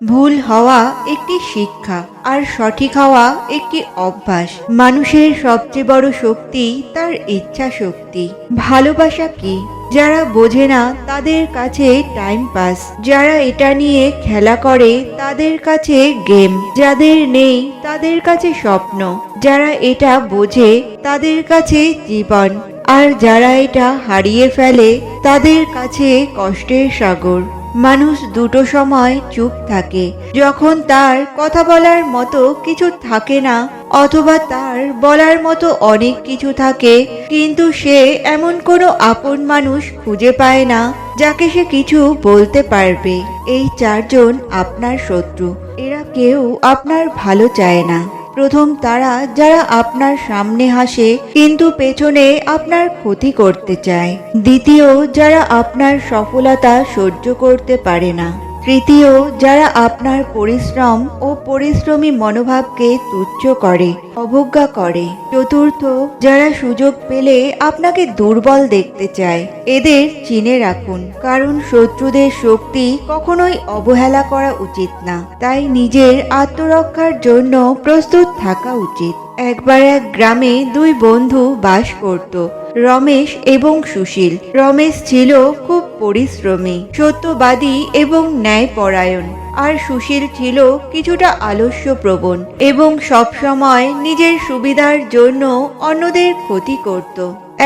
ভুল হওয়া একটি শিক্ষা, আর সঠিক হওয়া একটি অভ্যাস। মানুষের সবচেয়ে বড় শক্তি তার ইচ্ছা শক্তি। ভালোবাসা কি? যারা বোঝে না তাদের কাছে টাইম পাস, যারা এটা নিয়ে খেলা করে তাদের কাছে গেম, যাদের নেই তাদের কাছে স্বপ্ন, যারা এটা বোঝে তাদের কাছে জীবন, আর যারা এটা হারিয়ে ফেলে তাদের কাছে কষ্টের সাগর। মানুষ দুটো সময় চুপ থাকে, যখন তার কথা বলার মতো কিছু থাকে না, অথবা তার বলার মতো অনেক কিছু থাকে কিন্তু সে এমন কোনো আপন মানুষ খুঁজে পায় না যাকে সে কিছু বলতে পারবে। এই চারজন আপনার শত্রু। এরা কেউ আপনার ভালো চায় না। প্রথম তারা যারা আপনার সামনে হাসে কিন্তু পেছনে আপনার ক্ষতি করতে চায়। দ্বিতীয় যারা আপনার সফলতা সহ্য করতে পারে না। তৃতীয় যারা আপনার পরিশ্রম ও পরিশ্রমী মনোভাবকে তুচ্ছ করে, অবজ্ঞা করে। চতুর্থ যারা সুযোগ পেলে আপনাকে দুর্বল দেখতে চায়। এদের চিনে রাখুন, কারণ শত্রুদের শক্তি কখনোই অবহেলা করা উচিত না। তাই নিজের আত্মরক্ষার জন্য প্রস্তুত থাকা উচিত। একবার এক গ্রামে দুই বন্ধু বাস করত, রমেশ এবং সুশীল। রমেশ ছিল খুব পরিশ্রমী, সত্যবাদী এবং ন্যায়পরায়ণ, আর সুশীল ছিল কিছুটা আলস্যপ্রবণ এবং সবসময় নিজের সুবিধার জন্য অন্যদের ক্ষতি করত।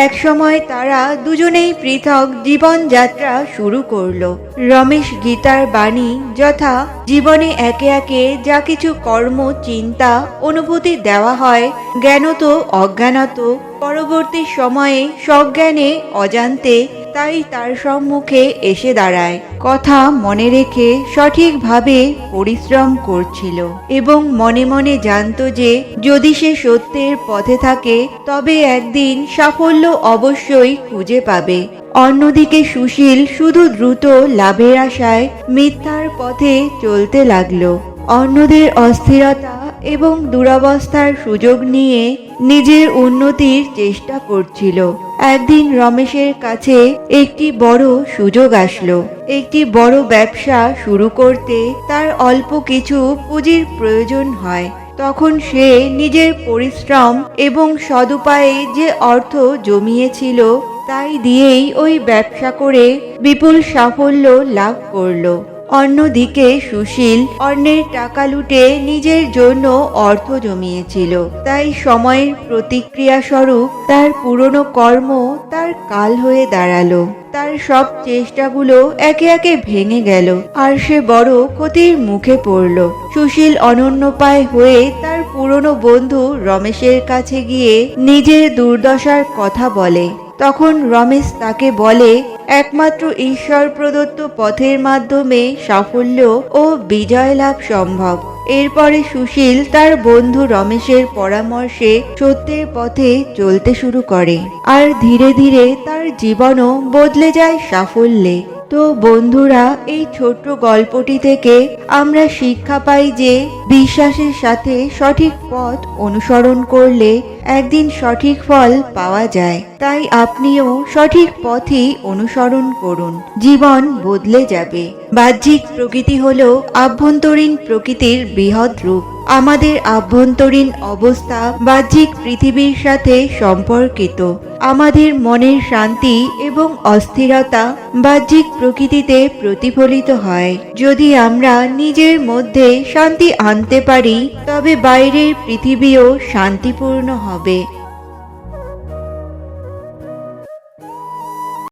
এক সময় তারা দুজনেই পৃথক জীবনযাত্রা শুরু করলো। রমেশ গীতার বাণী যথা জীবনে একে একে যা কিছু কর্ম, চিন্তা, অনুভূতি দেওয়া হয়, জ্ঞানত অজ্ঞানত, পরবর্তী সময়ে সজ্ঞানে অজান্তে তাই তার সম্মুখে এসে দাঁড়ায়। কথা মনে রেখে সঠিকভাবে পরিশ্রম করছিল এবং মনে মনে জানত যে যদি সে সত্যের পথে থাকে তবে একদিন সাফল্য অবশ্যই খুঁজে পাবে। অন্যদিকে সুশীল শুধু দ্রুত লাভের আশায় মিথ্যার পথে চলতে লাগলো। অন্যদের অস্থিরতা এবং দুরবস্থার সুযোগ নিয়ে নিজের উন্নতির চেষ্টা করছিল। একদিন রমেশের কাছে একটি বড় সুযোগ আসলো। একটি বড় ব্যবসা শুরু করতে তার অল্প কিছু পুঁজির প্রয়োজন হয়। তখন সে নিজের পরিশ্রম এবং সদুপায়ে যে অর্থ জমিয়েছিল তাই দিয়েই ওই ব্যবসা করে বিপুল সাফল্য লাভ করলো। অন্যদিকে সুশীল অন্যের টাকা লুটে নিজের জন্য অর্থ জমিয়েছিল, তাই সময়ের প্রতিক্রিয়া স্বরূপ তার পুরনো কর্ম তার কাল হয়ে দাঁড়ালো। তার সব চেষ্টাগুলো একে একে ভেঙে গেল, আর সে বড় ক্ষতির মুখে পড়ল। সুশীল অনন্যপায় হয়ে তার পুরনো বন্ধু রমেশের কাছে গিয়ে নিজের দুর্দশার কথা বলে। তখন রমেশ তাকে বলে একমাত্র ঈশ্বর প্রদত্ত পথের মাধ্যমে সাফল্য ও বিজয় লাভ সম্ভব। এরপরে সুশীল তার বন্ধু রমেশের পরামর্শে সত্যের পথে চলতে শুরু করে, আর ধীরে ধীরে তার জীবনও বদলে যায় সাফল্যে। তো বন্ধুরা, এই ছোট্ট গল্পটি থেকে আমরা শিক্ষা পাই যে বিশ্বাসের সাথে সঠিক পথ অনুসরণ করলে একদিন সঠিক ফল পাওয়া যায়। তাই আপনিও সঠিক পথই অনুসরণ করুন, জীবন বদলে যাবে। বাহ্যিক প্রকৃতি হলো আভ্যন্তরীণ প্রকৃতির বৃহৎ রূপ। আমাদের আভ্যন্তরীণ অবস্থা বাহ্যিক পৃথিবীর সাথে সম্পর্কিত। আমাদের মনের শান্তি এবং অস্থিরতা বাহ্যিক প্রকৃতিতে প্রতিফলিত হয়। যদি আমরা নিজের মধ্যে শান্তি আনতে পারি তবে বাইরের পৃথিবীও শান্তিপূর্ণ হবে।